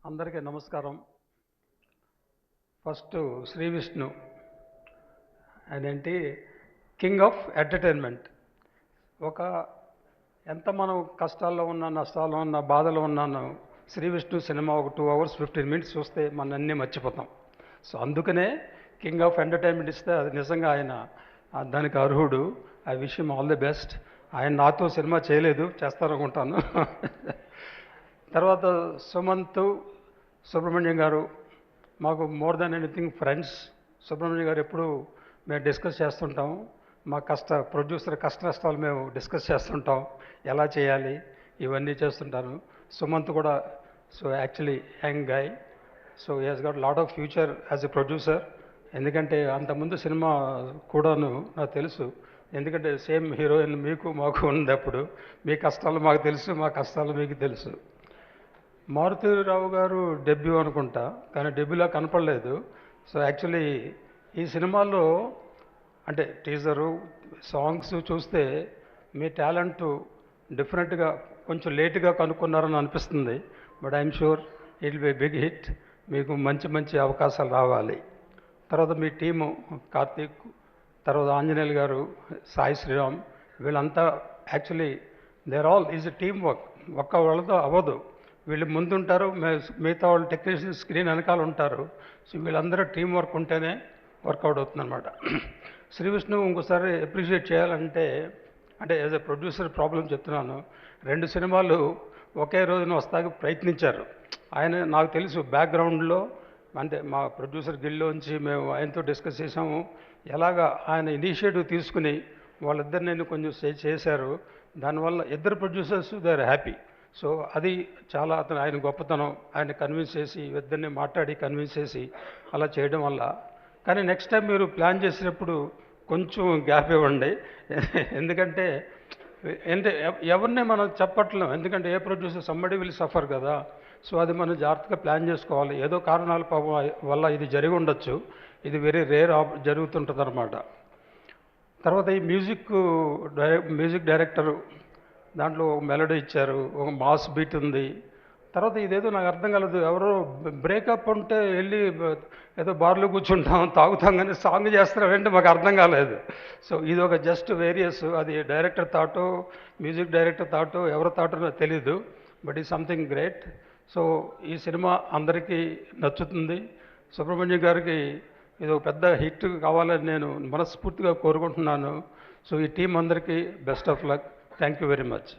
అందరికీ నమస్కారం. ఫస్ట్ శ్రీ విష్ణు ఆయనేంటి కింగ్ ఆఫ్ ఎంటర్టైన్మెంట్. ఒక ఎంత మనం కష్టాల్లో ఉన్నా, నష్టాల్లో ఉన్నా, బాధలో ఉన్నాను, శ్రీ విష్ణు సినిమా ఒక 2 hours 15 minutes చూస్తే మన అన్నీ మర్చిపోతాం. సో అందుకనే కింగ్ ఆఫ్ ఎంటర్టైన్మెంట్ ఇస్తే అది నిజంగా ఆయన దానికి అర్హుడు. I wish him all the best. ఆయన నాతో సినిమా చేయలేదు, చేస్తారనుకుంటాను. తర్వాత సుమంత్, సుబ్రహ్మణ్యం గారు మాకు more than anything friends. Subrahmanyam గారు ఎప్పుడు మేము డిస్కస్ చేస్తుంటాం, మా ప్రొడ్యూసర్ కష్ట నష్టాలు మేము డిస్కస్ చేస్తుంటాం, ఎలా చేయాలి ఇవన్నీ చేస్తుంటాను. సుమంత్ కూడా so actually young guy, so he has got lot of future as a producer. ఎందుకంటే అంతకుముందు సినిమా కూడాను నాకు తెలుసు, ఎందుకంటే సేమ్ హీరోయిన్ మీకు మాకు ఉంది. అప్పుడు మీ కష్టాలు మాకు తెలుసు, మా కష్టాలు మీకు తెలుసు. మారుతీరావు గారు డెబ్యూ అనుకుంటా, కానీ డెబ్యూలా కనపడలేదు. సో యాక్చువల్లీ ఈ సినిమాలో అంటే టీజరు, సాంగ్స్ చూస్తే మీ టాలెంట్ డిఫరెంట్గా కొంచెం లేటుగా కనుక్కున్నారని అనిపిస్తుంది. But I'm sure it will be big hit. మీకు మంచి మంచి అవకాశాలు రావాలి. తర్వాత మీ టీము కార్తీక్, తర్వాత ఆంజనేయులు గారు, సాయి శ్రీరామ్, వీళ్ళంతా actually there all is a team work. ఒక్క వాళ్ళతో అవ్వదు. వీళ్ళు ముందుంటారు, మిగతా వాళ్ళు టెక్నీషియన్ స్క్రీన్ వెనకాల ఉంటారు. సో వీళ్ళందరూ టీం వర్క్ ఉంటేనే వర్కౌట్ అవుతుందన్నమాట. శ్రీ విష్ణు ఇంకోసారి అప్రిషియేట్ చేయాలంటే, అంటే యాజ్ ఎ ప్రొడ్యూసర్ ప్రాబ్లం చెప్తున్నాను, 2 సినిమాలు ఒకే రోజున వస్తాకి ప్రయత్నించారు. ఆయన నాకు తెలుసు బ్యాక్గ్రౌండ్లో, అంటే మా ప్రొడ్యూసర్ గిల్లోంచి మేము ఆయనతో డిస్కస్ చేసాము, ఎలాగా ఆయన ఇనిషియేటివ్ తీసుకుని వాళ్ళిద్దరిని కొంచెం చేశారు. దానివల్ల ఇద్దరు producers they are happy. So అది చాలా ఆయన గొప్పతనం. ఆయన కన్విన్స్ చేసి ఇద్దరిని మాట్లాడి కన్విన్స్ చేసి అలా చేయడం వల్ల. కానీ నెక్స్ట్ టైం మీరు ప్లాన్ చేసినప్పుడు కొంచెం గ్యాప్ ఇవ్వండి. ఎందుకంటే ఎవరిని మనం చెప్పట్లేం, ఎందుకంటే ఏ ప్రొడ్యూసర్ సంబడి విల్ సఫర్ కదా. సో అది మనం జాగ్రత్తగా ప్లాన్ చేసుకోవాలి. ఏదో కారణాల వల్ల ఇది జరిగి ఉండొచ్చు, ఇది వెరీ రేర్ జరుగుతుంటుంది అన్నమాట. తర్వాత ఈ మ్యూజిక్ డైరెక్టరు దాంట్లో ఒక మెలోడీ ఇచ్చారు, ఒక మాస్ బీట్ ఉంది. తర్వాత ఇదేదో నాకు అర్థం కాలేదు, ఎవరో బ్రేకప్ ఉంటే వెళ్ళి ఏదో బార్లో కూర్చుంటాం, తాగుతాం, కానీ సాంగ్ చేస్తున్నారంటే మాకు అర్థం కాలేదు. సో ఇది ఒక జస్ట్ వేరియస్, అది డైరెక్టర్ థాటో, మ్యూజిక్ డైరెక్టర్ థాటో, ఎవరి థాటో నాకు తెలీదు. బట్ ఈ సంథింగ్ గ్రేట్. సో ఈ సినిమా అందరికీ నచ్చుతుంది. సుబ్రహ్మణ్యం గారికి ఇది ఒక పెద్ద హిట్ కావాలని నేను మనస్ఫూర్తిగా కోరుకుంటున్నాను. సో ఈ టీం అందరికీ best of luck. Thank you very much.